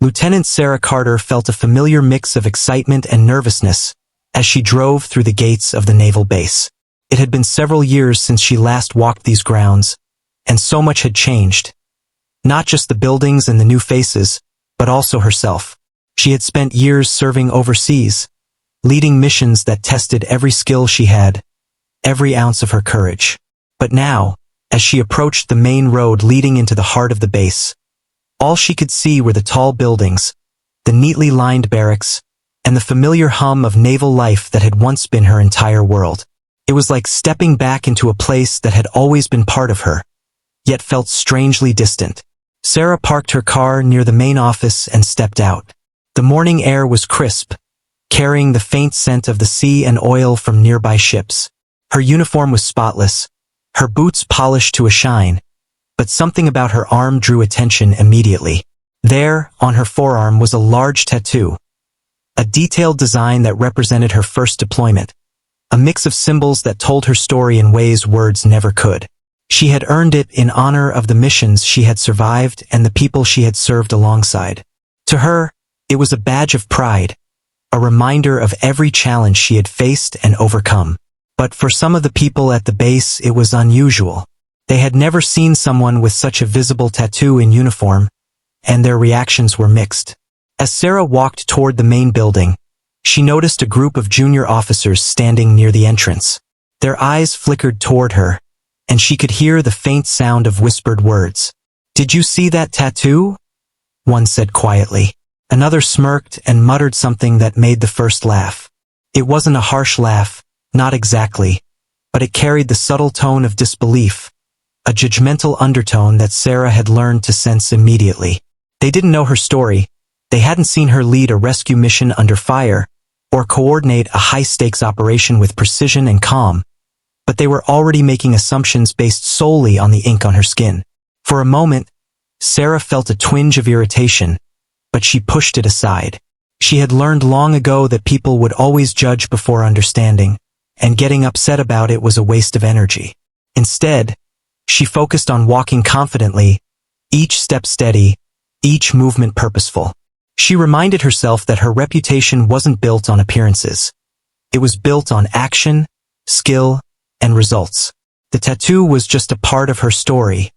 Lieutenant Sarah Carter felt a familiar mix of excitement and nervousness as she drove through the gates of the naval base. It had been several years since she last walked these grounds, and so much had changed. Not just the buildings and the new faces, but also herself. She had spent years serving overseas, leading missions that tested every skill she had, every ounce of her courage. But now, as she approached the main road leading into the heart of the base, all she could see were the tall buildings, the neatly lined barracks, and the familiar hum of naval life that had once been her entire world. It was like stepping back into a place that had always been part of her, yet felt strangely distant. Sarah parked her car near the main office and stepped out. The morning air was crisp, carrying the faint scent of the sea and oil from nearby ships. Her uniform was spotless, her boots polished to a shine, but something about her arm drew attention immediately. There, on her forearm, was a large tattoo, a detailed design that represented her first deployment, a mix of symbols that told her story in ways words never could. She had earned it in honor of the missions she had survived and the people she had served alongside. To her, it was a badge of pride, a reminder of every challenge she had faced and overcome. But for some of the people at the base, it was unusual. They had never seen someone with such a visible tattoo in uniform, and their reactions were mixed. As Sarah walked toward the main building, she noticed a group of junior officers standing near the entrance. Their eyes flickered toward her, and she could hear the faint sound of whispered words. "Did you see that tattoo?" one said quietly. Another smirked and muttered something that made the first laugh. It wasn't a harsh laugh, not exactly, but it carried the subtle tone of disbelief, a judgmental undertone that Sarah had learned to sense immediately. They didn't know her story. They hadn't seen her lead a rescue mission under fire, or coordinate a high-stakes operation with precision and calm, but they were already making assumptions based solely on the ink on her skin. For a moment, Sarah felt a twinge of irritation, but she pushed it aside. She had learned long ago that people would always judge before understanding, and getting upset about it was a waste of energy. Instead, she focused on walking confidently, each step steady, each movement purposeful. She reminded herself that her reputation wasn't built on appearances. It was built on action, skill, and results. The tattoo was just a part of her story,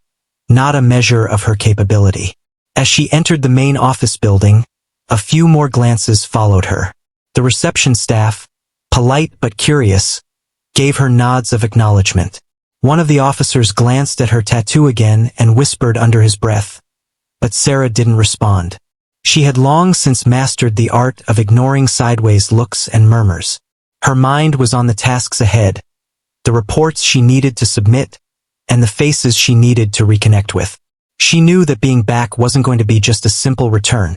not a measure of her capability. As she entered the main office building, a few more glances followed her. The reception staff, polite but curious, gave her nods of acknowledgement. One of the officers glanced at her tattoo again and whispered under his breath, but Sarah didn't respond. She had long since mastered the art of ignoring sideways looks and murmurs. Her mind was on the tasks ahead, the reports she needed to submit, and the faces she needed to reconnect with. She knew that being back wasn't going to be just a simple return.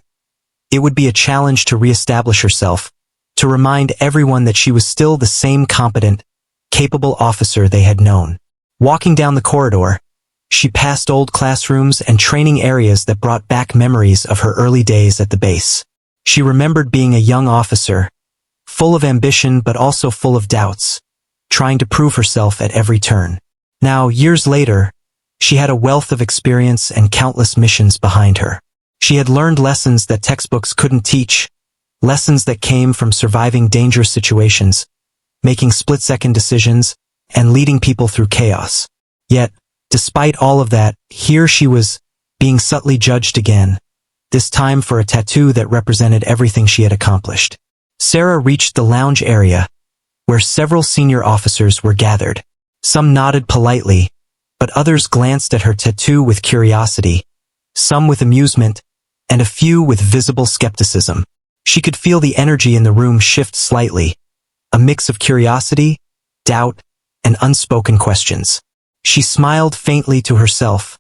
It would be a challenge to reestablish herself, to remind everyone that she was still the same competent, capable officer they had known. Walking down the corridor, she passed old classrooms and training areas that brought back memories of her early days at the base. She remembered being a young officer, full of ambition but also full of doubts, trying to prove herself at every turn. Now, years later, she had a wealth of experience and countless missions behind her. She had learned lessons that textbooks couldn't teach, lessons that came from surviving dangerous situations, making split-second decisions, and leading people through chaos. Yet, despite all of that, here she was, being subtly judged again, this time for a tattoo that represented everything she had accomplished. Sarah reached the lounge area, where several senior officers were gathered. Some nodded politely, but others glanced at her tattoo with curiosity, some with amusement, and a few with visible skepticism. She could feel the energy in the room shift slightly, a mix of curiosity, doubt, and unspoken questions. She smiled faintly to herself,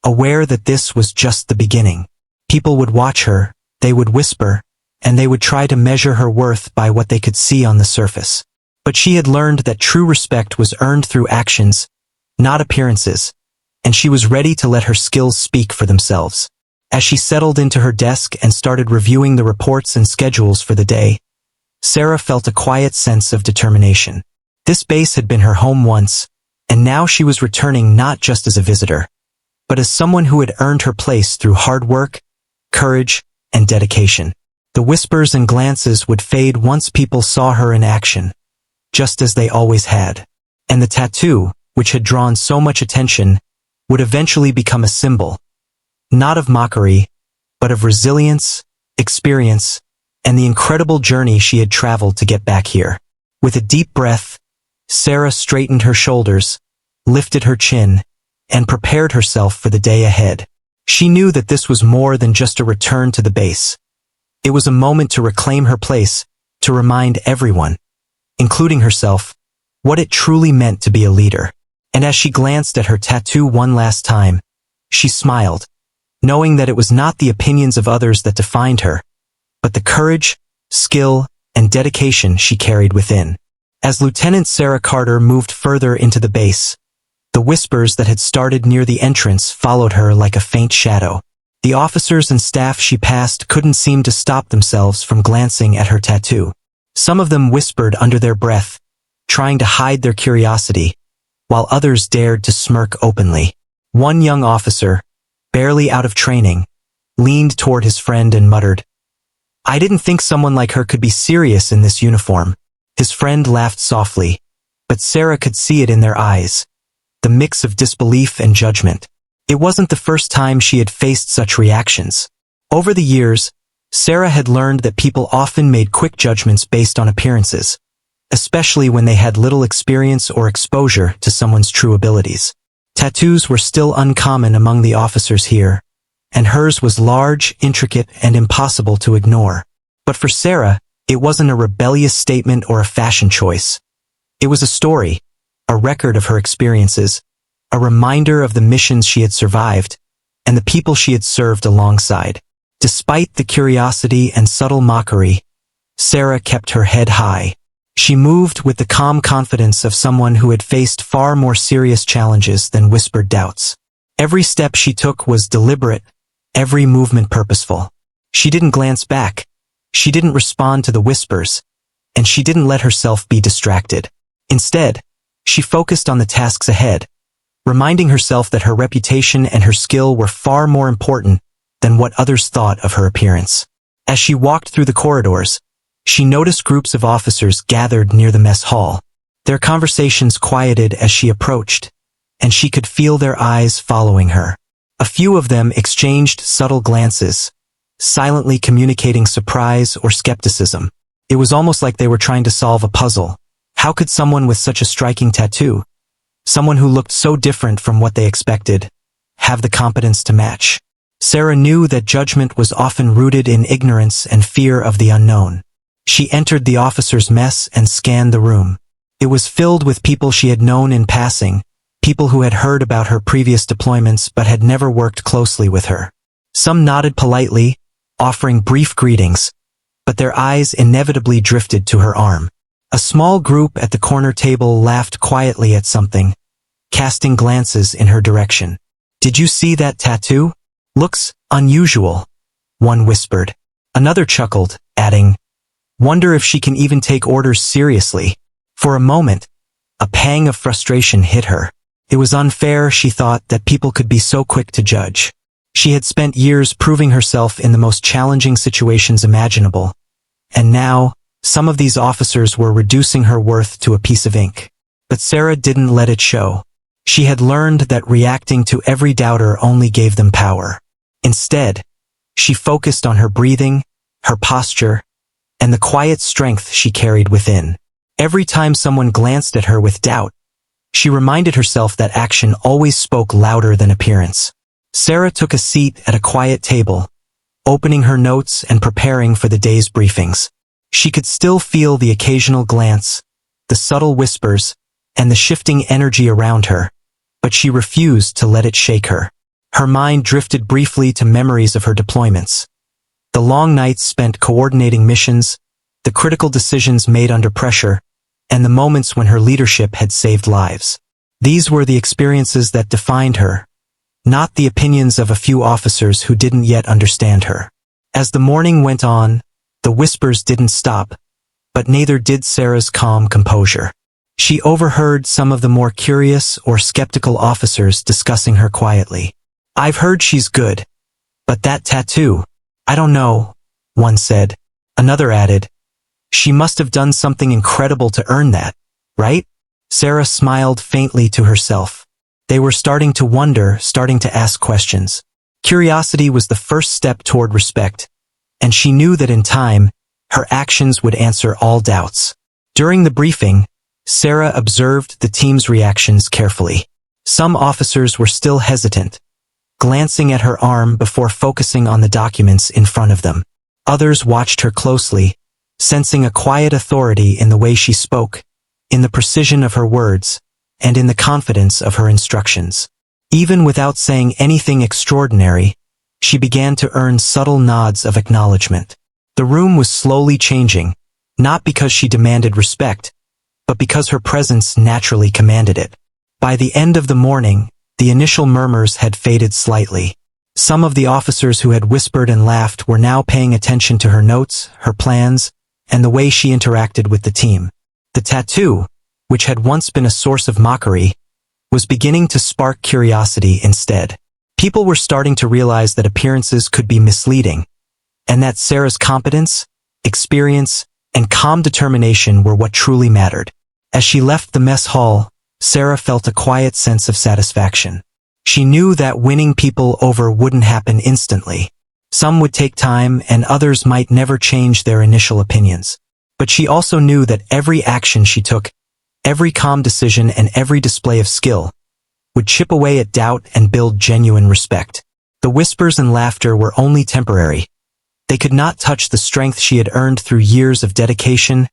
aware that this was just the beginning. People would watch her, they would whisper, and they would try to measure her worth by what they could see on the surface. But she had learned that true respect was earned through actions, not appearances, and she was ready to let her skills speak for themselves. As she settled into her desk and started reviewing the reports and schedules for the day, Sarah felt a quiet sense of determination. This base had been her home once, and now she was returning not just as a visitor, but as someone who had earned her place through hard work, courage, and dedication. The whispers and glances would fade once people saw her in action, just as they always had. And the tattoo, which had drawn so much attention, would eventually become a symbol, not of mockery, but of resilience, experience, and the incredible journey she had traveled to get back here. With a deep breath, Sarah straightened her shoulders, lifted her chin, and prepared herself for the day ahead. She knew that this was more than just a return to the base. It was a moment to reclaim her place, to remind everyone, including herself, what it truly meant to be a leader. And as she glanced at her tattoo one last time, she smiled, knowing that it was not the opinions of others that defined her, but the courage, skill, and dedication she carried within. As Lieutenant Sarah Carter moved further into the base, the whispers that had started near the entrance followed her like a faint shadow. The officers and staff she passed couldn't seem to stop themselves from glancing at her tattoo. Some of them whispered under their breath, trying to hide their curiosity, while others dared to smirk openly. One young officer, barely out of training, leaned toward his friend and muttered, "I didn't think someone like her could be serious in this uniform." His friend laughed softly, but Sarah could see it in their eyes, the mix of disbelief and judgment. It wasn't the first time she had faced such reactions. Over the years, Sarah had learned that people often made quick judgments based on appearances, especially when they had little experience or exposure to someone's true abilities. Tattoos were still uncommon among the officers here, and hers was large, intricate, and impossible to ignore. But for Sarah, it wasn't a rebellious statement or a fashion choice. It was a story, a record of her experiences, a reminder of the missions she had survived, and the people she had served alongside. Despite the curiosity and subtle mockery, Sarah kept her head high. She moved with the calm confidence of someone who had faced far more serious challenges than whispered doubts. Every step she took was deliberate, every movement purposeful. She didn't glance back, she didn't respond to the whispers, and she didn't let herself be distracted. Instead, she focused on the tasks ahead, reminding herself that her reputation and her skill were far more important than what others thought of her appearance. As she walked through the corridors, she noticed groups of officers gathered near the mess hall. Their conversations quieted as she approached, and she could feel their eyes following her. A few of them exchanged subtle glances, silently communicating surprise or skepticism. It was almost like they were trying to solve a puzzle. How could someone with such a striking tattoo, someone who looked so different from what they expected, have the competence to match? Sarah knew that judgment was often rooted in ignorance and fear of the unknown. She entered the officer's mess and scanned the room. It was filled with people she had known in passing, people who had heard about her previous deployments but had never worked closely with her. Some nodded politely, offering brief greetings, but their eyes inevitably drifted to her arm. A small group at the corner table laughed quietly at something, casting glances in her direction. "Did you see that tattoo? Looks unusual," one whispered. Another chuckled, adding, "Wonder if she can even take orders seriously." For a moment, a pang of frustration hit her. It was unfair, she thought, that people could be so quick to judge. She had spent years proving herself in the most challenging situations imaginable, and now, some of these officers were reducing her worth to a piece of ink. But Sarah didn't let it show. She had learned that reacting to every doubter only gave them power. Instead, she focused on her breathing, her posture, and the quiet strength she carried within. Every time someone glanced at her with doubt, she reminded herself that action always spoke louder than appearance. Sarah took a seat at a quiet table, opening her notes and preparing for the day's briefings. She could still feel the occasional glance, the subtle whispers, and the shifting energy around her, but she refused to let it shake her. Her mind drifted briefly to memories of her deployments. The long nights spent coordinating missions, the critical decisions made under pressure, and the moments when her leadership had saved lives. These were the experiences that defined her, not the opinions of a few officers who didn't yet understand her. As the morning went on, the whispers didn't stop, but neither did Sarah's calm composure. She overheard some of the more curious or skeptical officers discussing her quietly. "I've heard she's good, but that tattoo, "I don't know," one said. Another added, "She must have done something incredible to earn that, right?" Sarah smiled faintly to herself. They were starting to wonder, starting to ask questions. Curiosity was the first step toward respect, and she knew that in time, her actions would answer all doubts. During the briefing, Sarah observed the team's reactions carefully. Some officers were still hesitant, glancing at her arm before focusing on the documents in front of them. Others watched her closely, sensing a quiet authority in the way she spoke, in the precision of her words, and in the confidence of her instructions. Even without saying anything extraordinary, she began to earn subtle nods of acknowledgement. The room was slowly changing, not because she demanded respect, but because her presence naturally commanded it. By the end of the morning, the initial murmurs had faded slightly. Some of the officers who had whispered and laughed were now paying attention to her notes, her plans, and the way she interacted with the team. The tattoo, which had once been a source of mockery, was beginning to spark curiosity instead. People were starting to realize that appearances could be misleading, and that Sarah's competence, experience, and calm determination were what truly mattered. As she left the mess hall, Sarah felt a quiet sense of satisfaction. She knew that winning people over wouldn't happen instantly. Some would take time, and others might never change their initial opinions. But she also knew that every action she took, every calm decision, and every display of skill would chip away at doubt and build genuine respect. The whispers and laughter were only temporary. They could not touch the strength she had earned through years of dedication,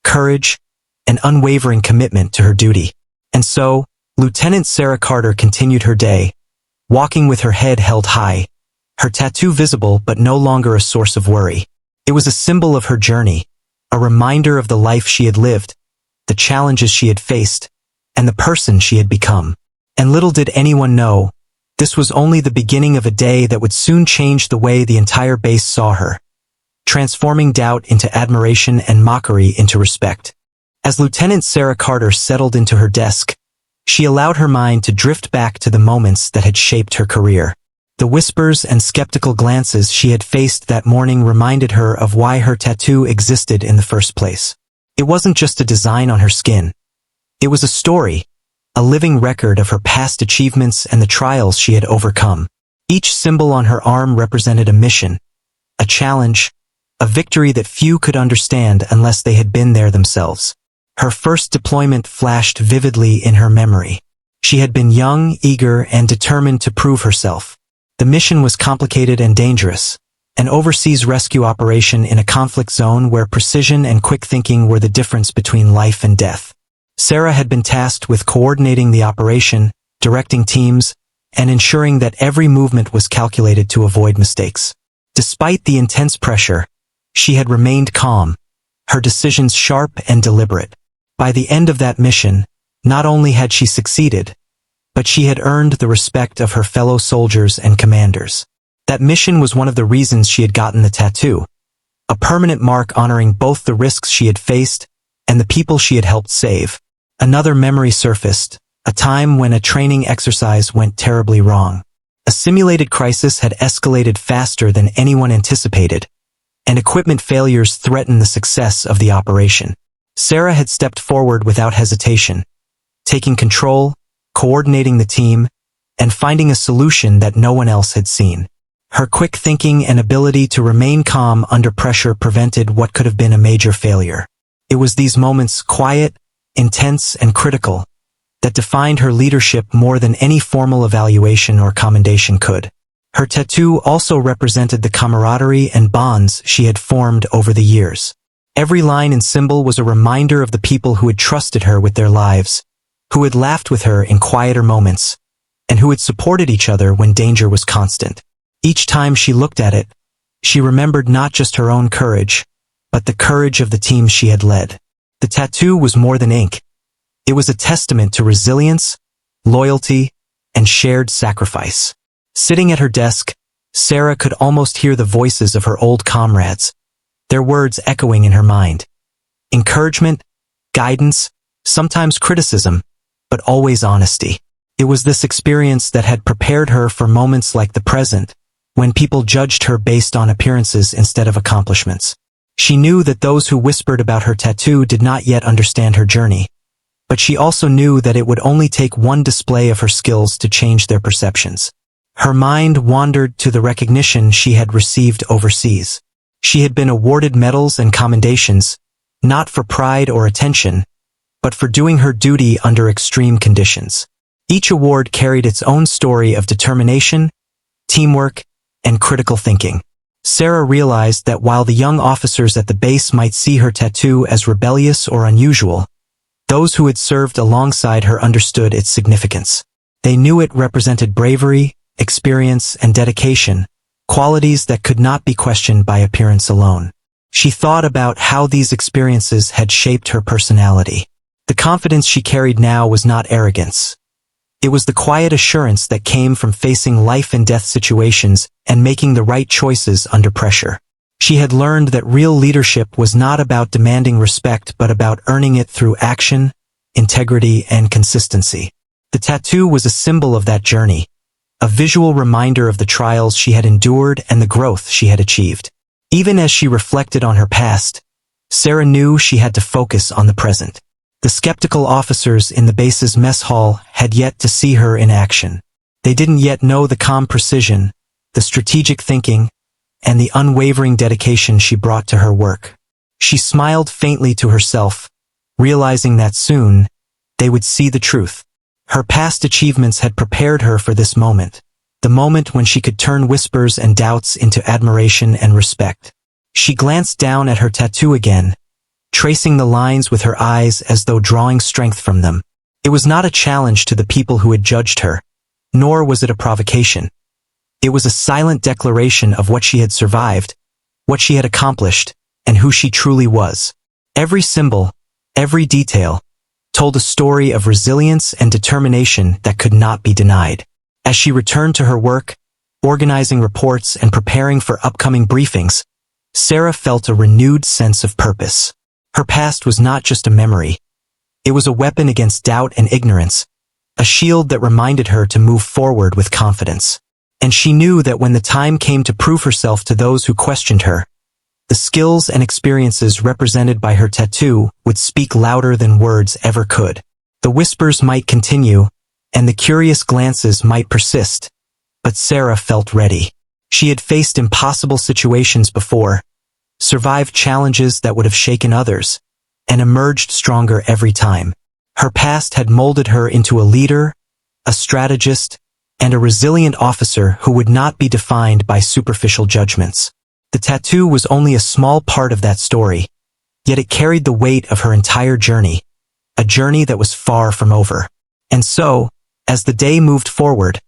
courage, and unwavering commitment to her duty. And so, Lieutenant Sarah Carter continued her day, walking with her head held high, her tattoo visible but no longer a source of worry. It was a symbol of her journey, a reminder of the life she had lived, the challenges she had faced, and the person she had become. And little did anyone know, this was only the beginning of a day that would soon change the way the entire base saw her, transforming doubt into admiration and mockery into respect. As Lieutenant Sarah Carter settled into her desk, she allowed her mind to drift back to the moments that had shaped her career. The whispers and skeptical glances she had faced that morning reminded her of why her tattoo existed in the first place. It wasn't just a design on her skin. It was a story, a living record of her past achievements and the trials she had overcome. Each symbol on her arm represented a mission, a challenge, a victory that few could understand unless they had been there themselves. Her first deployment flashed vividly in her memory. She had been young, eager, and determined to prove herself. The mission was complicated and dangerous, an overseas rescue operation in a conflict zone where precision and quick thinking were the difference between life and death. Sarah had been tasked with coordinating the operation, directing teams, and ensuring that every movement was calculated to avoid mistakes. Despite the intense pressure, she had remained calm, her decisions sharp and deliberate. By the end of that mission, not only had she succeeded, but she had earned the respect of her fellow soldiers and commanders. That mission was one of the reasons she had gotten the tattoo, a permanent mark honoring both the risks she had faced and the people she had helped save. Another memory surfaced, a time when a training exercise went terribly wrong. A simulated crisis had escalated faster than anyone anticipated, and equipment failures threatened the success of the operation. Sarah had stepped forward without hesitation, taking control, coordinating the team, and finding a solution that no one else had seen. Her quick thinking and ability to remain calm under pressure prevented what could have been a major failure. It was these moments, quiet, intense, and critical, that defined her leadership more than any formal evaluation or commendation could. Her tattoo also represented the camaraderie and bonds she had formed over the years. Every line and symbol was a reminder of the people who had trusted her with their lives, who had laughed with her in quieter moments, and who had supported each other when danger was constant. Each time she looked at it, she remembered not just her own courage, but the courage of the team she had led. The tattoo was more than ink. It was a testament to resilience, loyalty, and shared sacrifice. Sitting at her desk, Sarah could almost hear the voices of her old comrades, their words echoing in her mind. Encouragement, guidance, sometimes criticism, but always honesty. It was this experience that had prepared her for moments like the present, when people judged her based on appearances instead of accomplishments. She knew that those who whispered about her tattoo did not yet understand her journey, but she also knew that it would only take one display of her skills to change their perceptions. Her mind wandered to the recognition she had received overseas. She had been awarded medals and commendations, not for pride or attention, but for doing her duty under extreme conditions. Each award carried its own story of determination, teamwork, and critical thinking. Sarah realized that while the young officers at the base might see her tattoo as rebellious or unusual, those who had served alongside her understood its significance. They knew it represented bravery, experience, and dedication, qualities that could not be questioned by appearance alone. She thought about how these experiences had shaped her personality. The confidence she carried now was not arrogance. It was the quiet assurance that came from facing life-and-death situations and making the right choices under pressure. She had learned that real leadership was not about demanding respect but about earning it through action, integrity, and consistency. The tattoo was a symbol of that journey, a visual reminder of the trials she had endured and the growth she had achieved. Even as she reflected on her past, Sarah knew she had to focus on the present. The skeptical officers in the base's mess hall had yet to see her in action. They didn't yet know the calm precision, the strategic thinking, and the unwavering dedication she brought to her work. She smiled faintly to herself, realizing that soon, they would see the truth. Her past achievements had prepared her for this moment, the moment when she could turn whispers and doubts into admiration and respect. She glanced down at her tattoo again, tracing the lines with her eyes as though drawing strength from them. It was not a challenge to the people who had judged her, nor was it a provocation. It was a silent declaration of what she had survived, what she had accomplished, and who she truly was. Every symbol, every detail, told a story of resilience and determination that could not be denied. As she returned to her work, organizing reports and preparing for upcoming briefings, Sarah felt a renewed sense of purpose. Her past was not just a memory. It was a weapon against doubt and ignorance, a shield that reminded her to move forward with confidence. And she knew that when the time came to prove herself to those who questioned her, the skills and experiences represented by her tattoo would speak louder than words ever could. The whispers might continue, and the curious glances might persist, but Sarah felt ready. She had faced impossible situations before, survived challenges that would have shaken others, and emerged stronger every time. Her past had molded her into a leader, a strategist, and a resilient officer who would not be defined by superficial judgments. The tattoo was only a small part of that story, yet it carried the weight of her entire journey, a journey that was far from over. And so, as the day moved forward,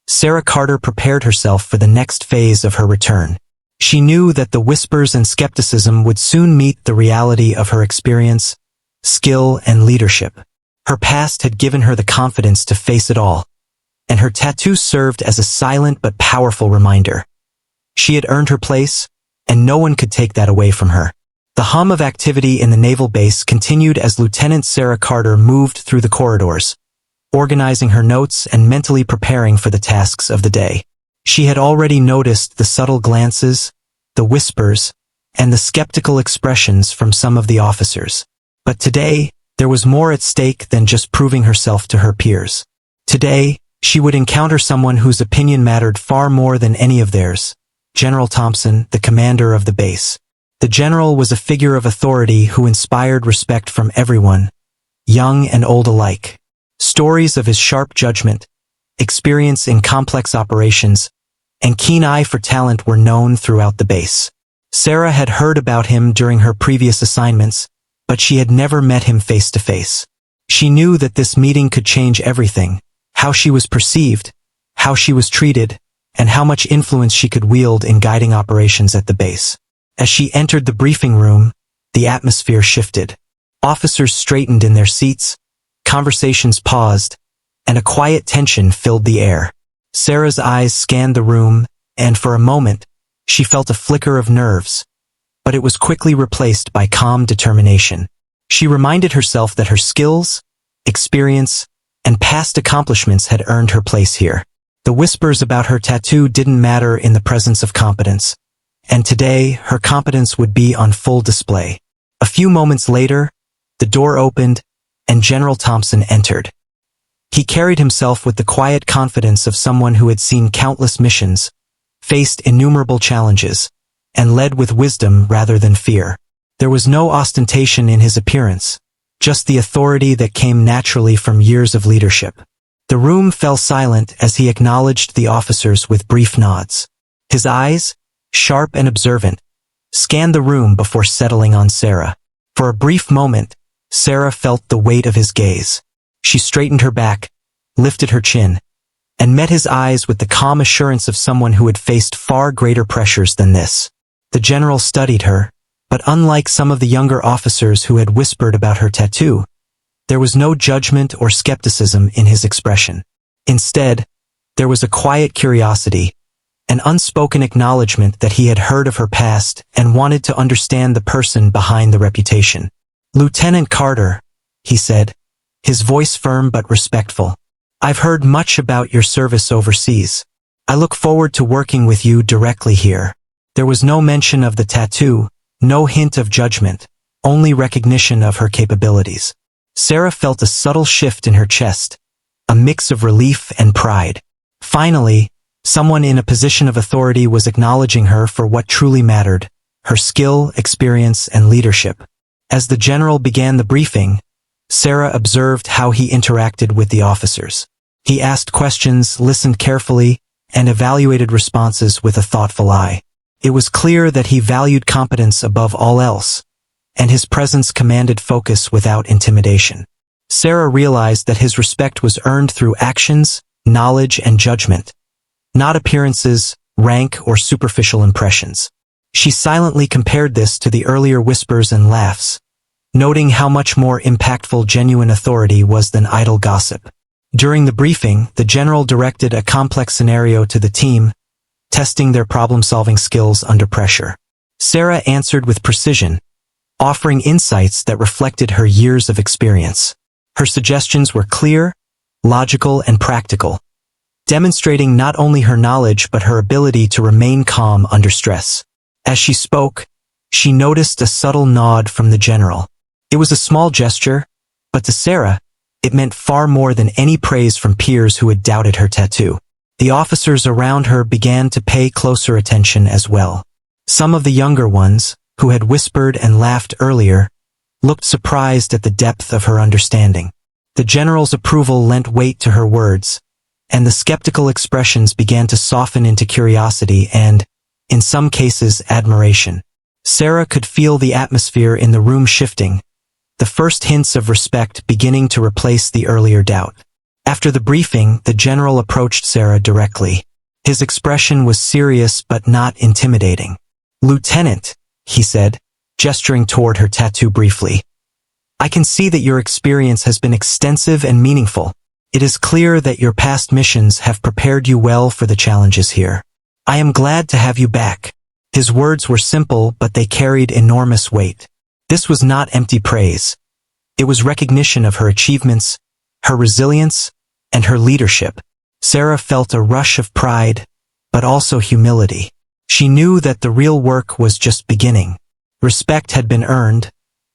Sarah Carter prepared herself for the next phase of her return. She knew that the whispers and skepticism would soon meet the reality of her experience, skill, and leadership. Her past had given her the confidence to face it all, and her tattoo served as a silent but powerful reminder. She had earned her place, and no one could take that away from her. The hum of activity in the naval base continued as Lieutenant Sarah Carter moved through the corridors, organizing her notes and mentally preparing for the tasks of the day. She had already noticed the subtle glances, the whispers, and the skeptical expressions from some of the officers. But today, there was more at stake than just proving herself to her peers. Today, she would encounter someone whose opinion mattered far more than any of theirs, General Thompson, the commander of the base. The general was a figure of authority who inspired respect from everyone, young and old alike. Stories of his sharp judgment, experience in complex operations, and keen eye for talent were known throughout the base. Sarah had heard about him during her previous assignments, but she had never met him face to face. She knew that this meeting could change everything, how she was perceived, how she was treated, and how much influence she could wield in guiding operations at the base. As she entered the briefing room, the atmosphere shifted. Officers straightened in their seats, conversations paused, and a quiet tension filled the air. Sarah's eyes scanned the room, and for a moment, she felt a flicker of nerves, but it was quickly replaced by calm determination. She reminded herself that her skills, experience, and past accomplishments had earned her place here. The whispers about her tattoo didn't matter in the presence of competence, and today her competence would be on full display. A few moments later, the door opened, and General Thompson entered. He carried himself with the quiet confidence of someone who had seen countless missions, faced innumerable challenges, and led with wisdom rather than fear. There was no ostentation in his appearance, just the authority that came naturally from years of leadership. The room fell silent as he acknowledged the officers with brief nods. His eyes, sharp and observant, scanned the room before settling on Sarah. For a brief moment, Sarah felt the weight of his gaze. She straightened her back, lifted her chin, and met his eyes with the calm assurance of someone who had faced far greater pressures than this. The general studied her, but unlike some of the younger officers who had whispered about her tattoo, there was no judgment or skepticism in his expression. Instead, there was a quiet curiosity, an unspoken acknowledgement that he had heard of her past and wanted to understand the person behind the reputation. "Lieutenant Carter," he said, his voice firm but respectful. "I've heard much about your service overseas. I look forward to working with you directly here." There was no mention of the tattoo, no hint of judgment, only recognition of her capabilities. Sarah felt a subtle shift in her chest, a mix of relief and pride. Finally, someone in a position of authority was acknowledging her for what truly mattered, her skill, experience, and leadership. As the general began the briefing, Sarah observed how he interacted with the officers. He asked questions, listened carefully, and evaluated responses with a thoughtful eye. It was clear that he valued competence above all else, and his presence commanded focus without intimidation. Sarah realized that his respect was earned through actions, knowledge, and judgment, not appearances, rank, or superficial impressions. She silently compared this to the earlier whispers and laughs, noting how much more impactful genuine authority was than idle gossip. During the briefing, the general directed a complex scenario to the team, testing their problem-solving skills under pressure. Sarah answered with precision, offering insights that reflected her years of experience. Her suggestions were clear, logical, and practical, demonstrating not only her knowledge but her ability to remain calm under stress. As she spoke, she noticed a subtle nod from the general. It was a small gesture, but to Sarah, it meant far more than any praise from peers who had doubted her tattoo. The officers around her began to pay closer attention as well. Some of the younger ones, who had whispered and laughed earlier, looked surprised at the depth of her understanding. The general's approval lent weight to her words, and the skeptical expressions began to soften into curiosity and, in some cases, admiration. Sarah could feel the atmosphere in the room shifting, the first hints of respect beginning to replace the earlier doubt. After the briefing, the general approached Sarah directly. His expression was serious but not intimidating. "Lieutenant," he said, gesturing toward her tattoo briefly, "I can see that your experience has been extensive and meaningful. It is clear that your past missions have prepared you well for the challenges here. I am glad to have you back." His words were simple, but they carried enormous weight. This was not empty praise. It was recognition of her achievements, her resilience, and her leadership. Sarah felt a rush of pride, but also humility. She knew that the real work was just beginning. Respect had been earned,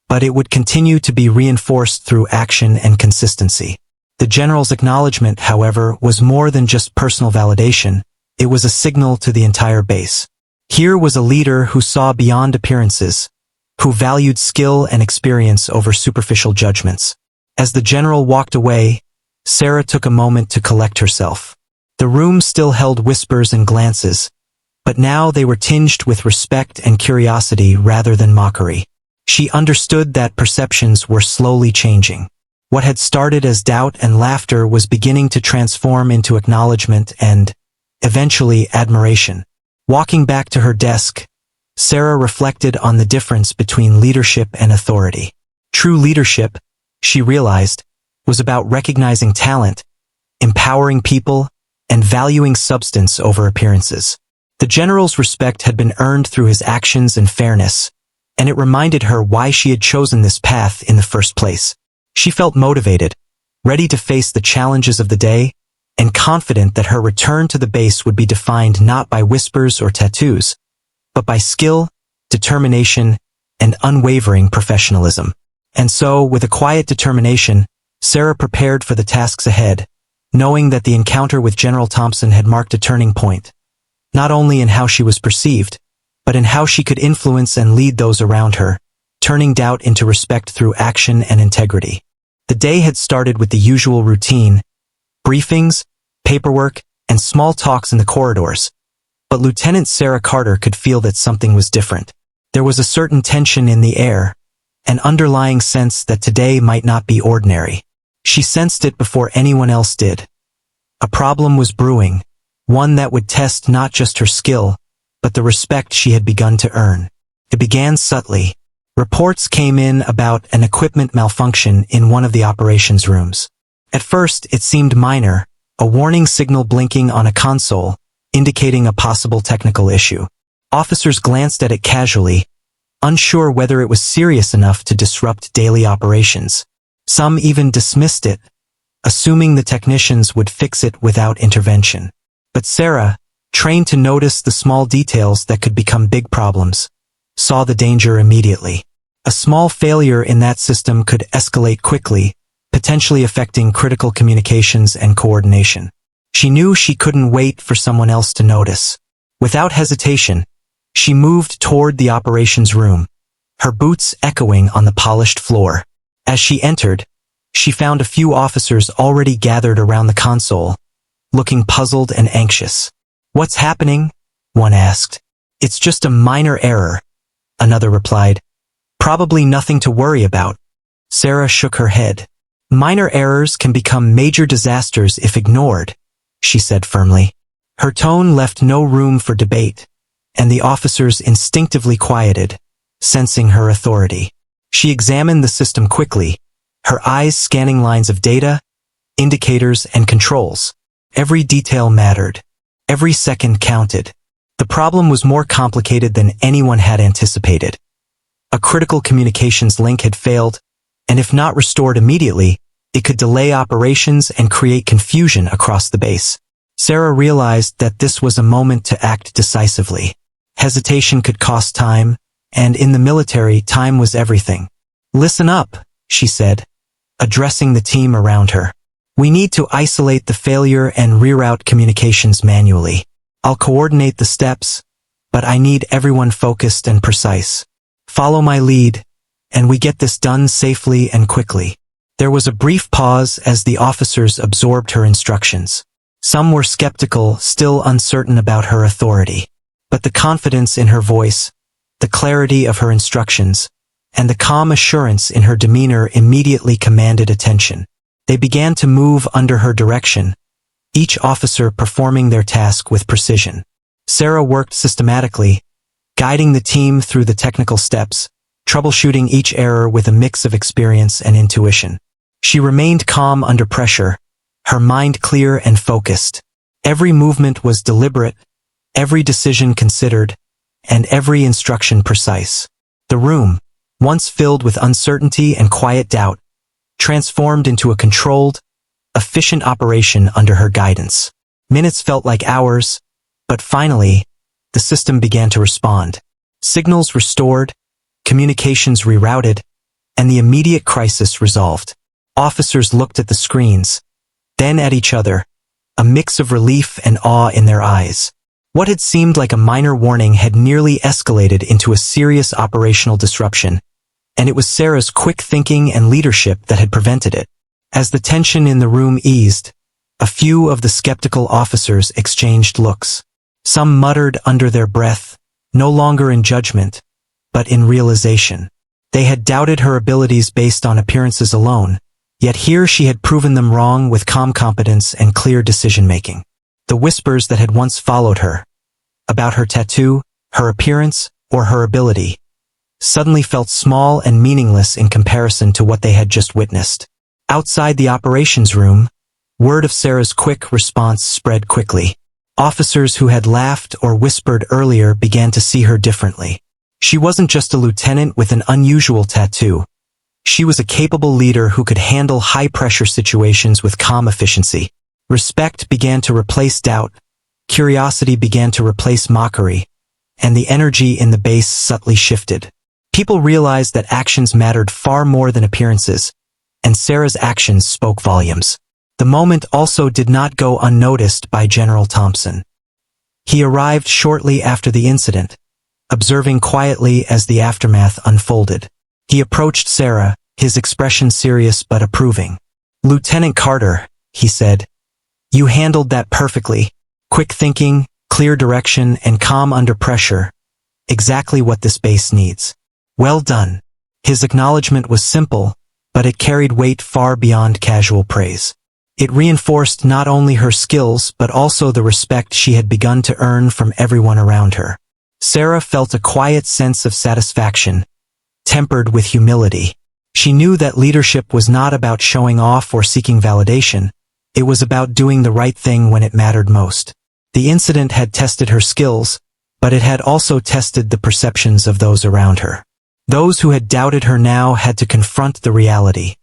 but it would continue to be reinforced through action and consistency. The general's acknowledgement, however, was more than just personal validation. It was a signal to the entire base. Here was a leader who saw beyond appearances, who valued skill and experience over superficial judgments. As the general walked away, Sarah took a moment to collect herself. The room still held whispers and glances, but now they were tinged with respect and curiosity rather than mockery. She understood that perceptions were slowly changing. What had started as doubt and laughter was beginning to transform into acknowledgement and, eventually, admiration. Walking back to her desk, Sarah reflected on the difference between leadership and authority. True leadership, she realized, was about recognizing talent, empowering people, and valuing substance over appearances. The general's respect had been earned through his actions and fairness, and it reminded her why she had chosen this path in the first place. She felt motivated, ready to face the challenges of the day, and confident that her return to the base would be defined not by whispers or tattoos, but by skill, determination, and unwavering professionalism. And so, with a quiet determination, Sarah prepared for the tasks ahead, knowing that the encounter with General Thompson had marked a turning point, not only in how she was perceived, but in how she could influence and lead those around her, turning doubt into respect through action and integrity. The day had started with the usual routine, briefings, paperwork, and small talks in the corridors, but Lieutenant Sarah Carter could feel that something was different. There was a certain tension in the air, an underlying sense that today might not be ordinary. She sensed it before anyone else did. A problem was brewing, one that would test not just her skill, but the respect she had begun to earn. It began subtly. Reports came in about an equipment malfunction in one of the operations rooms. At first, it seemed minor, a warning signal blinking on a console, indicating a possible technical issue. Officers glanced at it casually, unsure whether it was serious enough to disrupt daily operations. Some even dismissed it, assuming the technicians would fix it without intervention. But Sarah, trained to notice the small details that could become big problems, saw the danger immediately. A small failure in that system could escalate quickly, potentially affecting critical communications and coordination. She knew she couldn't wait for someone else to notice. Without hesitation, she moved toward the operations room, her boots echoing on the polished floor. As she entered, she found a few officers already gathered around the console, looking puzzled and anxious. "What's happening?" one asked. "It's just a minor error," another replied. "Probably nothing to worry about." Sarah shook her head. "Minor errors can become major disasters if ignored," she said firmly. Her tone left no room for debate, and the officers instinctively quieted, sensing her authority. She examined the system quickly, her eyes scanning lines of data, indicators, and controls. Every detail mattered. Every second counted. The problem was more complicated than anyone had anticipated. A critical communications link had failed, and if not restored immediately, it could delay operations and create confusion across the base. Sarah realized that this was a moment to act decisively. Hesitation could cost time, and in the military, time was everything. "Listen up," she said, addressing the team around her. "We need to isolate the failure and reroute communications manually. I'll coordinate the steps, but I need everyone focused and precise. Follow my lead, and we get this done safely and quickly." There was a brief pause as the officers absorbed her instructions. Some were skeptical, still uncertain about her authority. But the confidence in her voice, the clarity of her instructions, and the calm assurance in her demeanor immediately commanded attention. They began to move under her direction, each officer performing their task with precision. Sarah worked systematically, guiding the team through the technical steps, troubleshooting each error with a mix of experience and intuition. She remained calm under pressure, her mind clear and focused. Every movement was deliberate, every decision considered, and every instruction precise. The room, once filled with uncertainty and quiet doubt, transformed into a controlled, efficient operation under her guidance. Minutes felt like hours, but finally, the system began to respond. Signals restored, communications rerouted, and the immediate crisis resolved. Officers looked at the screens, then at each other, a mix of relief and awe in their eyes. What had seemed like a minor warning had nearly escalated into a serious operational disruption, and it was Sarah's quick thinking and leadership that had prevented it. As the tension in the room eased, a few of the skeptical officers exchanged looks. Some muttered under their breath, no longer in judgment, but in realization. They had doubted her abilities based on appearances alone, yet here she had proven them wrong with calm competence and clear decision-making. The whispers that had once followed her, about her tattoo, her appearance, or her ability, suddenly felt small and meaningless in comparison to what they had just witnessed. Outside the operations room, word of Sarah's quick response spread quickly. Officers who had laughed or whispered earlier began to see her differently. She wasn't just a lieutenant with an unusual tattoo. She was a capable leader who could handle high-pressure situations with calm efficiency. Respect began to replace doubt, curiosity began to replace mockery, and the energy in the base subtly shifted. People realized that actions mattered far more than appearances, and Sarah's actions spoke volumes. The moment also did not go unnoticed by General Thompson. He arrived shortly after the incident, observing quietly as the aftermath unfolded. He approached Sarah, his expression serious but approving. "Lieutenant Carter," he said, "you handled that perfectly. Quick thinking, clear direction, and calm under pressure. Exactly what this base needs. Well done." His acknowledgement was simple, but it carried weight far beyond casual praise. It reinforced not only her skills but also the respect she had begun to earn from everyone around her. Sarah felt a quiet sense of satisfaction, tempered with humility. She knew that leadership was not about showing off or seeking validation. It was about doing the right thing when it mattered most. The incident had tested her skills, but it had also tested the perceptions of those around her. Those who had doubted her now had to confront the reality.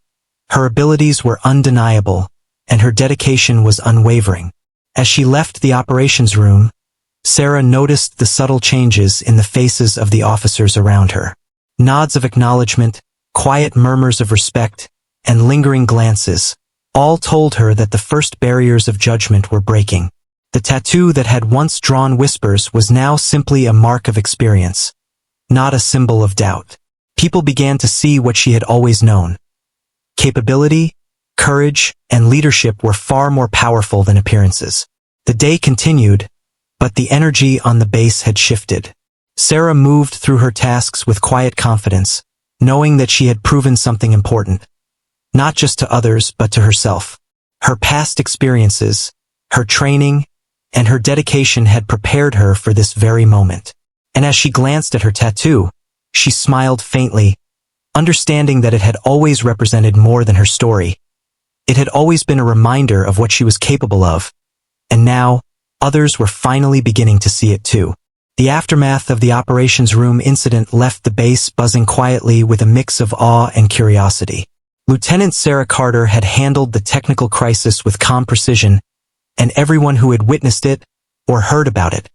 Her abilities were undeniable, and her dedication was unwavering. As she left the operations room, Sarah noticed the subtle changes in the faces of the officers around her. Nods of acknowledgement, quiet murmurs of respect, and lingering glances, all told her that the first barriers of judgment were breaking. The tattoo that had once drawn whispers was now simply a mark of experience, not a symbol of doubt. People began to see what she had always known. Capability, courage, and leadership were far more powerful than appearances. The day continued, but the energy on the base had shifted. Sarah moved through her tasks with quiet confidence, knowing that she had proven something important, not just to others but to herself. Her past experiences, her training, and her dedication had prepared her for this very moment. And as she glanced at her tattoo, she smiled faintly, understanding that it had always represented more than her story. It had always been a reminder of what she was capable of, and now, others were finally beginning to see it too. The aftermath of the operations room incident left the base buzzing quietly with a mix of awe and curiosity. Lieutenant Sarah Carter had handled the technical crisis with calm precision, and everyone who had witnessed it, or heard about it,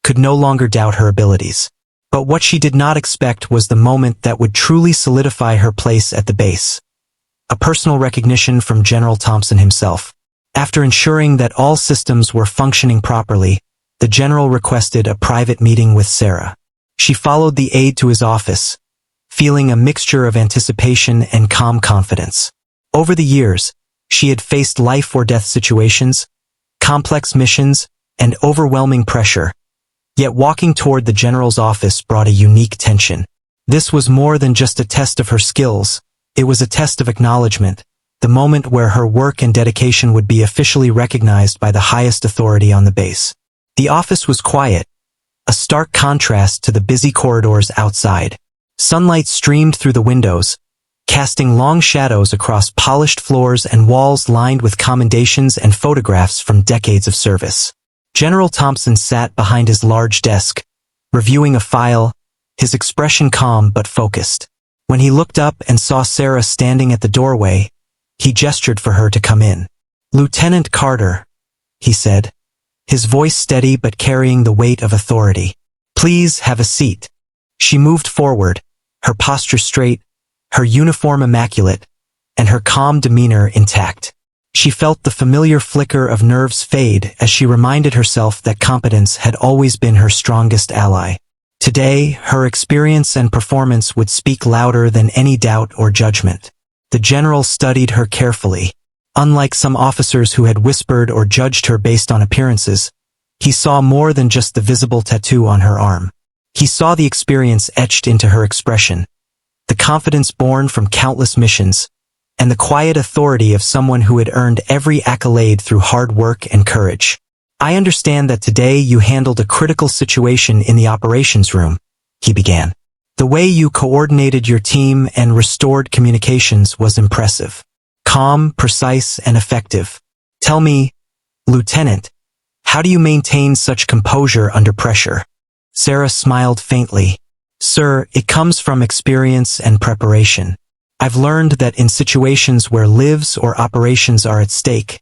could no longer doubt her abilities. But what she did not expect was the moment that would truly solidify her place at the base. A personal recognition from General Thompson himself. After ensuring that all systems were functioning properly, the general requested a private meeting with Sarah. She followed the aide to his office, feeling a mixture of anticipation and calm confidence. Over the years, she had faced life-or-death situations, complex missions, and overwhelming pressure. Yet walking toward the general's office brought a unique tension. This was more than just a test of her skills, it was a test of acknowledgement, the moment where her work and dedication would be officially recognized by the highest authority on the base. The office was quiet, a stark contrast to the busy corridors outside. Sunlight streamed through the windows, casting long shadows across polished floors and walls lined with commendations and photographs from decades of service. General Thompson sat behind his large desk, reviewing a file, his expression calm but focused. When he looked up and saw Sarah standing at the doorway, he gestured for her to come in. "Lieutenant Carter," he said, his voice steady but carrying the weight of authority. "Please have a seat." She moved forward, her posture straight, her uniform immaculate, and her calm demeanor intact. She felt the familiar flicker of nerves fade as she reminded herself that competence had always been her strongest ally. Today, her experience and performance would speak louder than any doubt or judgment. The general studied her carefully. Unlike some officers who had whispered or judged her based on appearances, he saw more than just the visible tattoo on her arm. He saw the experience etched into her expression, the confidence born from countless missions, and the quiet authority of someone who had earned every accolade through hard work and courage. "I understand that today you handled a critical situation in the operations room," he began. "The way you coordinated your team and restored communications was impressive. Calm, precise, and effective. Tell me, Lieutenant, how do you maintain such composure under pressure?" Sarah smiled faintly. "Sir, it comes from experience and preparation. I've learned that in situations where lives or operations are at stake,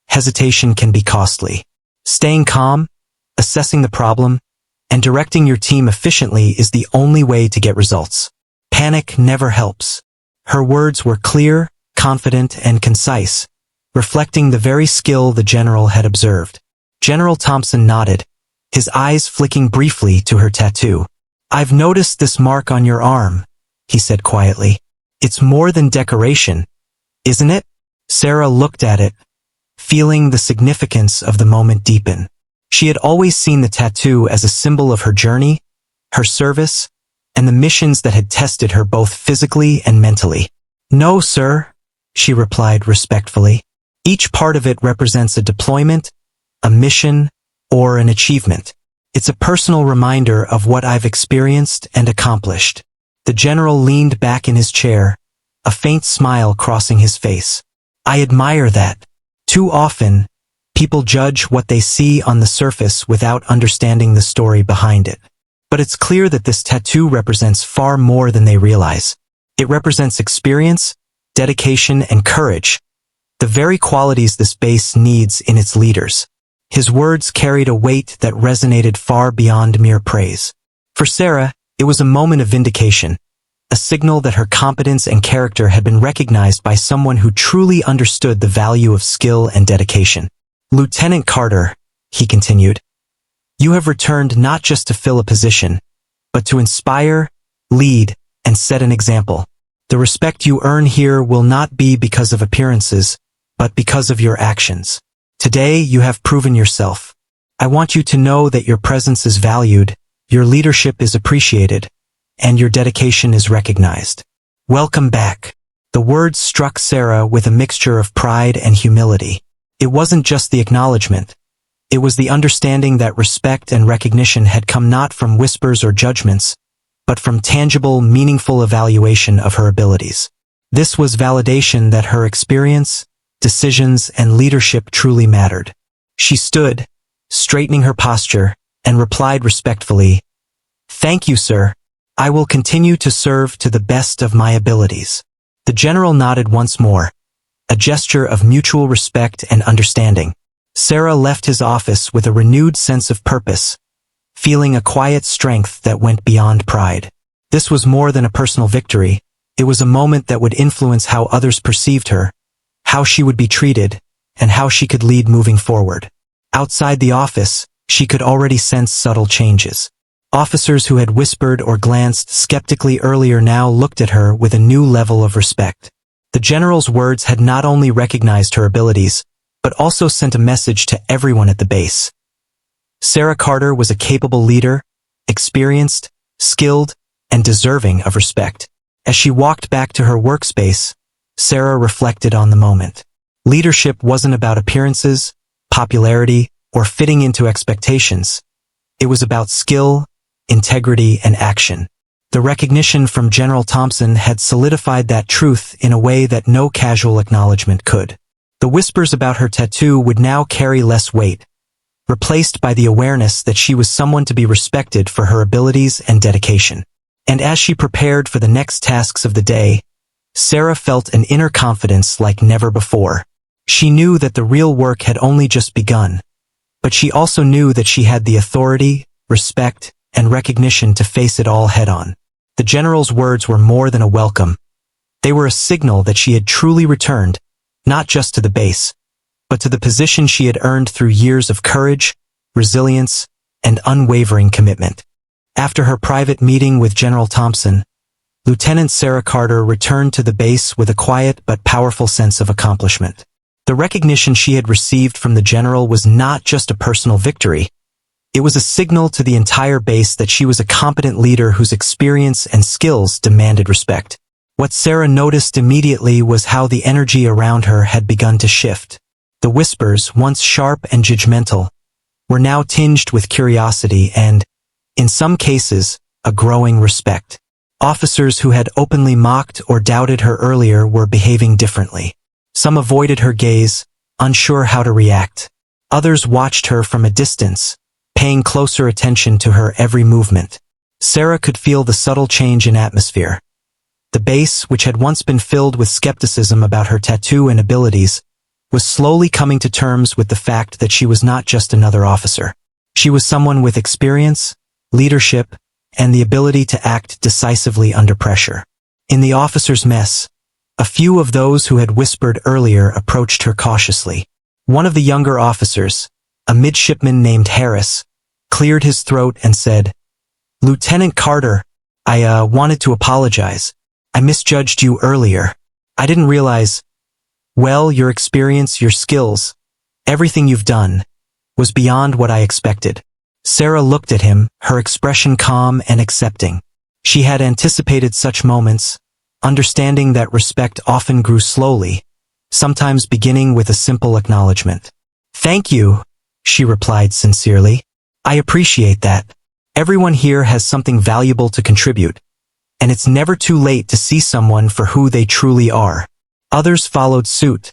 hesitation can be costly. Staying calm, assessing the problem, and directing your team efficiently is the only way to get results. Panic never helps. Her words were clear, confident, and concise, reflecting the very skill the general had observed. General Thompson nodded, his eyes flicking briefly to her tattoo. "I've noticed this mark on your arm," he said quietly. "It's more than decoration, isn't it?" Sarah looked at it, feeling the significance of the moment deepen. She had always seen the tattoo as a symbol of her journey, her service, and the missions that had tested her both physically and mentally. "No, sir," she replied respectfully. "Each part of it represents a deployment, a mission, or an achievement. It's a personal reminder of what I've experienced and accomplished." The general leaned back in his chair, a faint smile crossing his face. "I admire that. Too often, people judge what they see on the surface without understanding the story behind it. But it's clear that this tattoo represents far more than they realize. It represents experience, dedication, and courage, the very qualities this base needs in its leaders." His words carried a weight that resonated far beyond mere praise. For Sarah, it was a moment of vindication, a signal that her competence and character had been recognized by someone who truly understood the value of skill and dedication. "Lieutenant Carter," he continued, "you have returned not just to fill a position, but to inspire, lead, and set an example. The respect you earn here will not be because of appearances, but because of your actions. Today you have proven yourself. I want you to know that your presence is valued, your leadership is appreciated, and your dedication is recognized. Welcome back." The words struck Sarah with a mixture of pride and humility. It wasn't just the acknowledgement. It was the understanding that respect and recognition had come not from whispers or judgments, but from tangible, meaningful evaluation of her abilities. This was validation that her experience, decisions, and leadership truly mattered. She stood, straightening her posture, and replied respectfully, "Thank you, sir. I will continue to serve to the best of my abilities." The general nodded once more, a gesture of mutual respect and understanding. Sarah left his office with a renewed sense of purpose, feeling a quiet strength that went beyond pride. This was more than a personal victory. It was a moment that would influence how others perceived her, how she would be treated, and how she could lead moving forward. Outside the office, she could already sense subtle changes. Officers who had whispered or glanced skeptically earlier now looked at her with a new level of respect. The general's words had not only recognized her abilities, but also sent a message to everyone at the base. Sarah Carter was a capable leader, experienced, skilled, and deserving of respect. As she walked back to her workspace, Sarah reflected on the moment. Leadership wasn't about appearances, popularity, or fitting into expectations. It was about skill, integrity, and action. The recognition from General Thompson had solidified that truth in a way that no casual acknowledgement could. The whispers about her tattoo would now carry less weight, replaced by the awareness that she was someone to be respected for her abilities and dedication. And as she prepared for the next tasks of the day, Sarah felt an inner confidence like never before. She knew that the real work had only just begun, but she also knew that she had the authority, respect, and recognition to face it all head-on. The general's words were more than a welcome. They were a signal that she had truly returned, not just to the base, but to the position she had earned through years of courage, resilience, and unwavering commitment. After her private meeting with General Thompson, Lieutenant Sarah Carter returned to the base with a quiet but powerful sense of accomplishment. The recognition she had received from the general was not just a personal victory. It was a signal to the entire base that she was a competent leader whose experience and skills demanded respect. What Sarah noticed immediately was how the energy around her had begun to shift. The whispers, once sharp and judgmental, were now tinged with curiosity and, in some cases, a growing respect. Officers who had openly mocked or doubted her earlier were behaving differently. Some avoided her gaze, unsure how to react. Others watched her from a distance, paying closer attention to her every movement. Sarah could feel the subtle change in atmosphere. The base, which had once been filled with skepticism about her tattoo and abilities, was slowly coming to terms with the fact that she was not just another officer. She was someone with experience, leadership, and the ability to act decisively under pressure. In the officers' mess, a few of those who had whispered earlier approached her cautiously. One of the younger officers, a midshipman named Harris, cleared his throat and said, "Lieutenant Carter, I wanted to apologize. I misjudged you earlier. I didn't realize, well, your experience, your skills, everything you've done, was beyond what I expected." Sarah looked at him, her expression calm and accepting. She had anticipated such moments, understanding that respect often grew slowly, sometimes beginning with a simple acknowledgement. "Thank you," she replied sincerely. "I appreciate that. Everyone here has something valuable to contribute, and it's never too late to see someone for who they truly are." Others followed suit,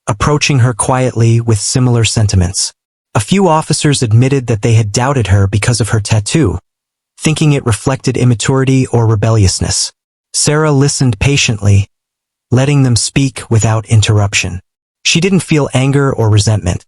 approaching her quietly with similar sentiments. A few officers admitted that they had doubted her because of her tattoo, thinking it reflected immaturity or rebelliousness. Sarah listened patiently, letting them speak without interruption. She didn't feel anger or resentment.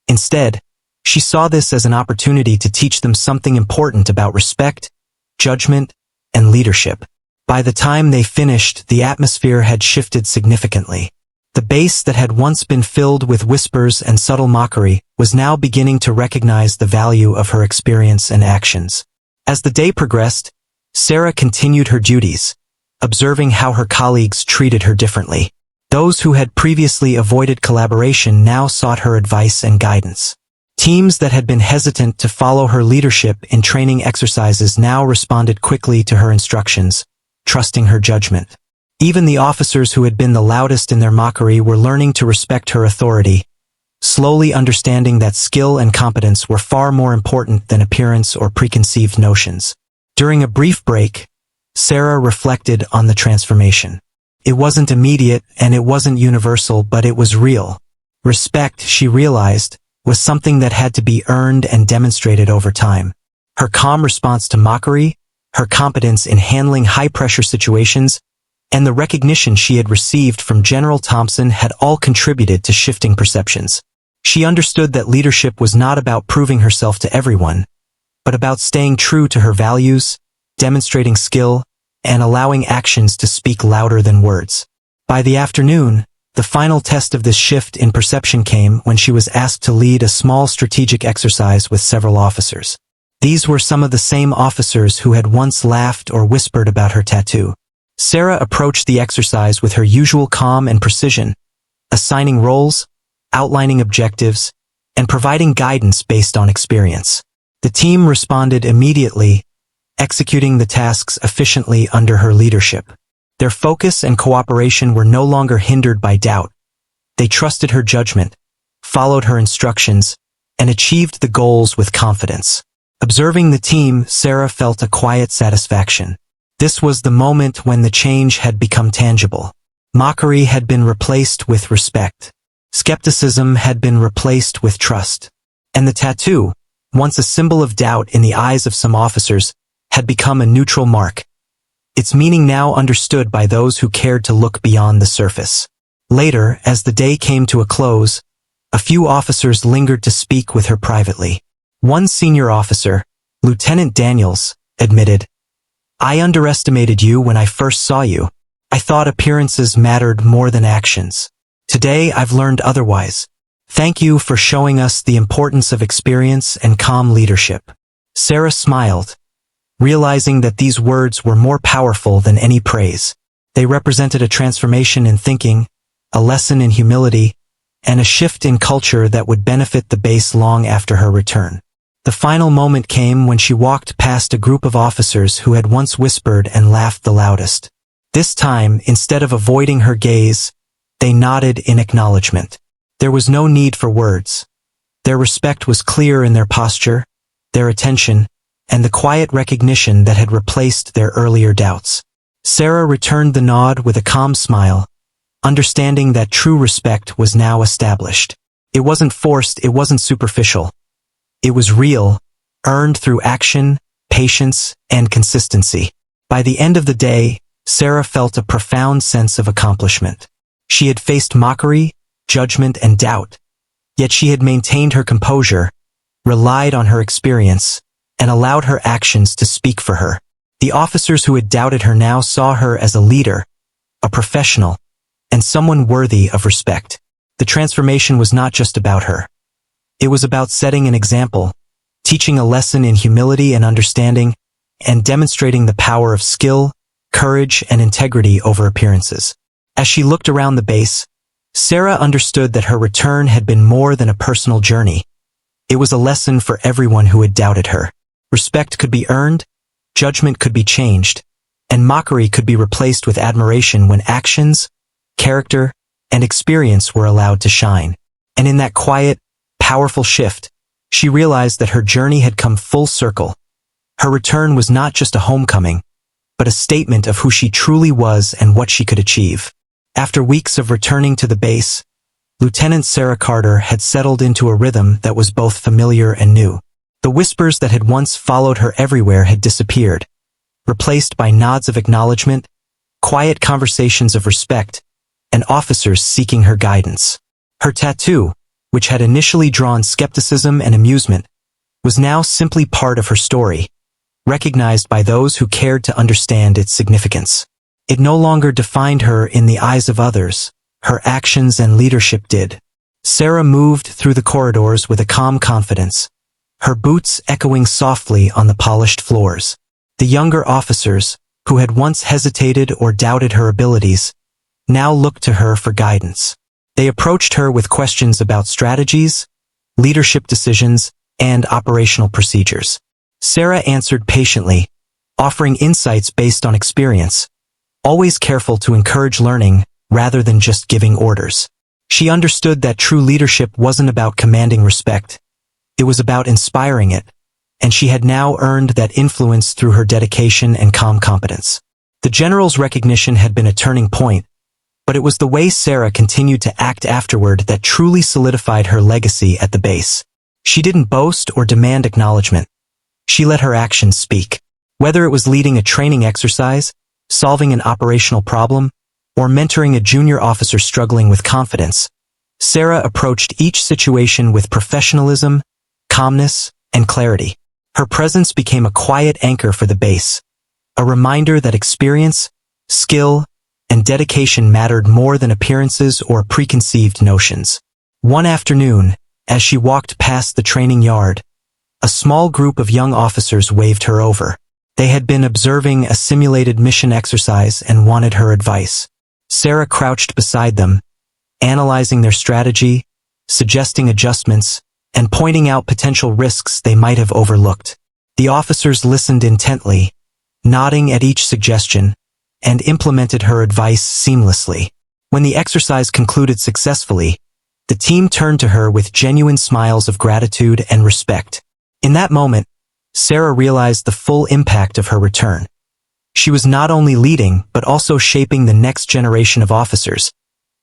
Instead, she saw this as an opportunity to teach them something important about respect, judgment, and leadership. By the time they finished, the atmosphere had shifted significantly. The base that had once been filled with whispers and subtle mockery was now beginning to recognize the value of her experience and actions. As the day progressed, Sarah continued her duties, observing how her colleagues treated her differently. Those who had previously avoided collaboration now sought her advice and guidance. Teams that had been hesitant to follow her leadership in training exercises now responded quickly to her instructions, trusting her judgment. Even the officers who had been the loudest in their mockery were learning to respect her authority, slowly understanding that skill and competence were far more important than appearance or preconceived notions. During a brief break, Sarah reflected on the transformation. It wasn't immediate and it wasn't universal, but it was real. Respect, she realized, was something that had to be earned and demonstrated over time. Her calm response to mockery, her competence in handling high-pressure situations, and the recognition she had received from General Thompson had all contributed to shifting perceptions. She understood that leadership was not about proving herself to everyone, but about staying true to her values, demonstrating skill, and allowing actions to speak louder than words. By the afternoon, the final test of this shift in perception came when she was asked to lead a small strategic exercise with several officers. These were some of the same officers who had once laughed or whispered about her tattoo. Sarah approached the exercise with her usual calm and precision, assigning roles, outlining objectives, and providing guidance based on experience. The team responded immediately, executing the tasks efficiently under her leadership. Their focus and cooperation were no longer hindered by doubt. They trusted her judgment, followed her instructions, and achieved the goals with confidence. Observing the team, Sarah felt a quiet satisfaction. This was the moment when the change had become tangible. Mockery had been replaced with respect. Skepticism had been replaced with trust. And the tattoo, once a symbol of doubt in the eyes of some officers, had become a neutral mark, its meaning now understood by those who cared to look beyond the surface. Later, as the day came to a close, a few officers lingered to speak with her privately. One senior officer, Lieutenant Daniels, admitted, "I underestimated you when I first saw you. I thought appearances mattered more than actions. Today I've learned otherwise. Thank you for showing us the importance of experience and calm leadership." Sarah smiled, realizing that these words were more powerful than any praise. They represented a transformation in thinking, a lesson in humility, and a shift in culture that would benefit the base long after her return. The final moment came when she walked past a group of officers who had once whispered and laughed the loudest. This time, instead of avoiding her gaze, they nodded in acknowledgement. There was no need for words. Their respect was clear in their posture, their attention, and the quiet recognition that had replaced their earlier doubts. Sarah returned the nod with a calm smile, understanding that true respect was now established. It wasn't forced, it wasn't superficial. It was real, earned through action, patience, and consistency. By the end of the day, Sarah felt a profound sense of accomplishment. She had faced mockery, judgment, and doubt. Yet she had maintained her composure, relied on her experience, and allowed her actions to speak for her. The officers who had doubted her now saw her as a leader, a professional, and someone worthy of respect. The transformation was not just about her. It was about setting an example, teaching a lesson in humility and understanding, and demonstrating the power of skill, courage, and integrity over appearances. As she looked around the base, Sarah understood that her return had been more than a personal journey. It was a lesson for everyone who had doubted her. Respect could be earned, judgment could be changed, and mockery could be replaced with admiration when actions, character, and experience were allowed to shine. And in that quiet, powerful shift, she realized that her journey had come full circle. Her return was not just a homecoming, but a statement of who she truly was and what she could achieve. After weeks of returning to the base, Lieutenant Sarah Carter had settled into a rhythm that was both familiar and new. The whispers that had once followed her everywhere had disappeared, replaced by nods of acknowledgement, quiet conversations of respect, and officers seeking her guidance. Her tattoo, which had initially drawn skepticism and amusement, was now simply part of her story, recognized by those who cared to understand its significance. It no longer defined her in the eyes of others, her actions and leadership did. Sarah moved through the corridors with a calm confidence, her boots echoing softly on the polished floors. The younger officers, who had once hesitated or doubted her abilities, now looked to her for guidance. They approached her with questions about strategies, leadership decisions, and operational procedures. Sarah answered patiently, offering insights based on experience, always careful to encourage learning rather than just giving orders. She understood that true leadership wasn't about commanding respect. It was about inspiring it, and she had now earned that influence through her dedication and calm competence. The general's recognition had been a turning point, but it was the way Sarah continued to act afterward that truly solidified her legacy at the base. She didn't boast or demand acknowledgement. She let her actions speak. Whether it was leading a training exercise, solving an operational problem, or mentoring a junior officer struggling with confidence, Sarah approached each situation with professionalism, calmness, and clarity. Her presence became a quiet anchor for the base, a reminder that experience, skill, and dedication mattered more than appearances or preconceived notions. One afternoon, as she walked past the training yard, a small group of young officers waved her over. They had been observing a simulated mission exercise and wanted her advice. Sarah crouched beside them, analyzing their strategy, suggesting adjustments, and pointing out potential risks they might have overlooked. The officers listened intently, nodding at each suggestion, and implemented her advice seamlessly. When the exercise concluded successfully, the team turned to her with genuine smiles of gratitude and respect. In that moment, Sarah realized the full impact of her return. She was not only leading, but also shaping the next generation of officers,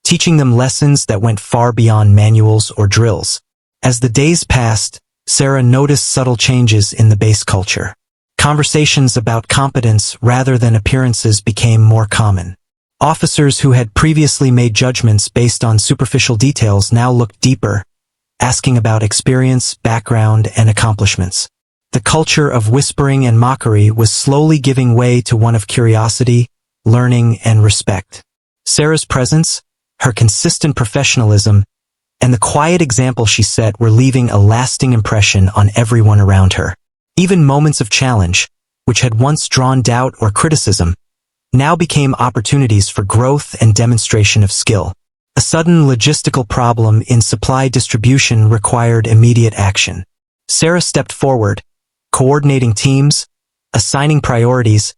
teaching them lessons that went far beyond manuals or drills. As the days passed, Sarah noticed subtle changes in the base culture. Conversations about competence rather than appearances became more common. Officers who had previously made judgments based on superficial details now looked deeper, asking about experience, background, and accomplishments. The culture of whispering and mockery was slowly giving way to one of curiosity, learning, and respect. Sarah's presence, her consistent professionalism, and the quiet example she set were leaving a lasting impression on everyone around her. Even moments of challenge, which had once drawn doubt or criticism, now became opportunities for growth and demonstration of skill. A sudden logistical problem in supply distribution required immediate action. Sarah stepped forward, coordinating teams, assigning priorities,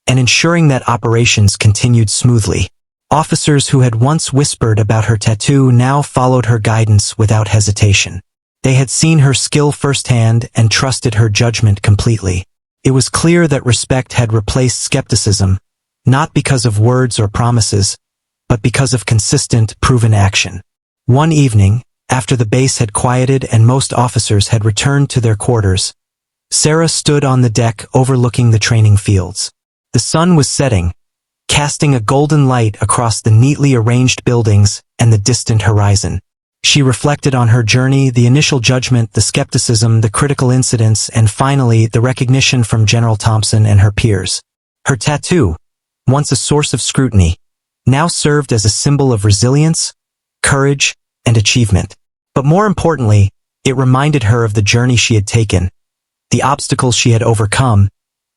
and ensuring that operations continued smoothly. Officers who had once whispered about her tattoo now followed her guidance without hesitation. They had seen her skill firsthand and trusted her judgment completely. It was clear that respect had replaced skepticism, not because of words or promises, but because of consistent, proven action. One evening, after the base had quieted and most officers had returned to their quarters, Sarah stood on the deck overlooking the training fields. The sun was setting, casting a golden light across the neatly arranged buildings and the distant horizon. She reflected on her journey, the initial judgment, the skepticism, the critical incidents, and finally, the recognition from General Thompson and her peers. Her tattoo, once a source of scrutiny, now served as a symbol of resilience, courage, and achievement. But more importantly, it reminded her of the journey she had taken, the obstacles she had overcome,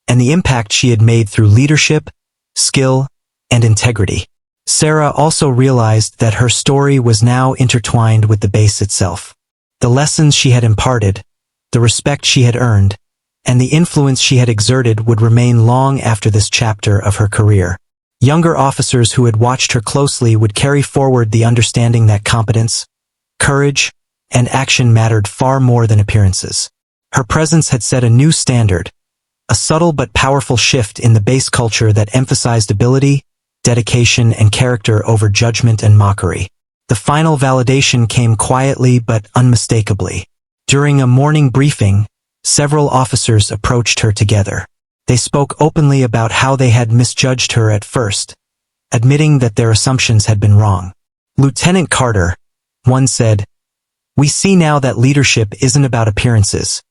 and the impact she had made through leadership, skill, and integrity. Sarah also realized that her story was now intertwined with the base itself. The lessons she had imparted, the respect she had earned, and the influence she had exerted would remain long after this chapter of her career. Younger officers who had watched her closely would carry forward the understanding that competence, courage, and action mattered far more than appearances. Her presence had set a new standard, a subtle but powerful shift in the base culture that emphasized ability, dedication, and character over judgment and mockery. The final validation came quietly but unmistakably. During a morning briefing, several officers approached her together. They spoke openly about how they had misjudged her at first, admitting that their assumptions had been wrong. Lieutenant Carter, one said, "We see now that leadership isn't about appearances.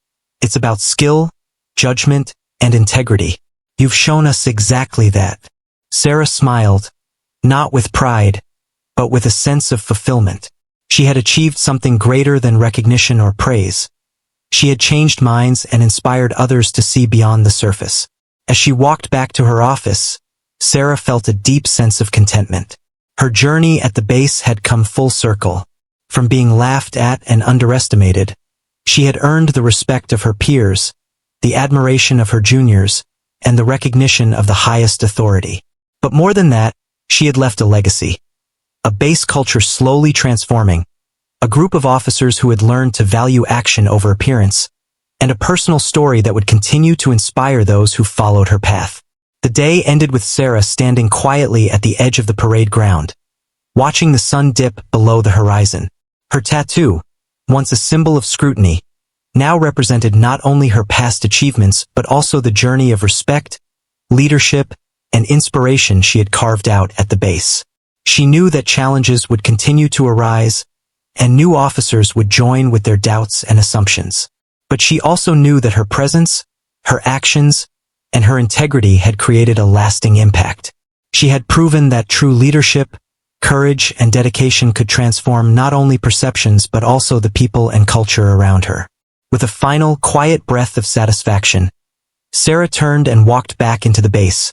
It's about skill, judgment, and integrity. You've shown us exactly that." Sarah smiled, not with pride, but with a sense of fulfillment. She had achieved something greater than recognition or praise. She had changed minds and inspired others to see beyond the surface. As she walked back to her office, Sarah felt a deep sense of contentment. Her journey at the base had come full circle. From being laughed at and underestimated, she had earned the respect of her peers, the admiration of her juniors, and the recognition of the highest authority. But more than that, she had left a legacy. A base culture slowly transforming, a group of officers who had learned to value action over appearance, and a personal story that would continue to inspire those who followed her path. The day ended with Sarah standing quietly at the edge of the parade ground, watching the sun dip below the horizon. Her tattoo, once a symbol of scrutiny, now represented not only her past achievements but also the journey of respect, leadership, and inspiration she had carved out at the base. She knew that challenges would continue to arise, and new officers would join with their doubts and assumptions. But she also knew that her presence, her actions, and her integrity had created a lasting impact. She had proven that true leadership, courage, and dedication could transform not only perceptions but also the people and culture around her. With a final, quiet breath of satisfaction, Sarah turned and walked back into the base,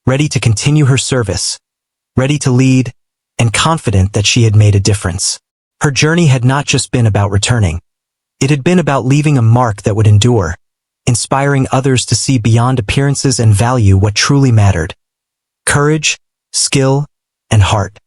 ready to continue her service, ready to lead, and confident that she had made a difference. Her journey had not just been about returning. It had been about leaving a mark that would endure, inspiring others to see beyond appearances and value what truly mattered: courage, skill, and heart.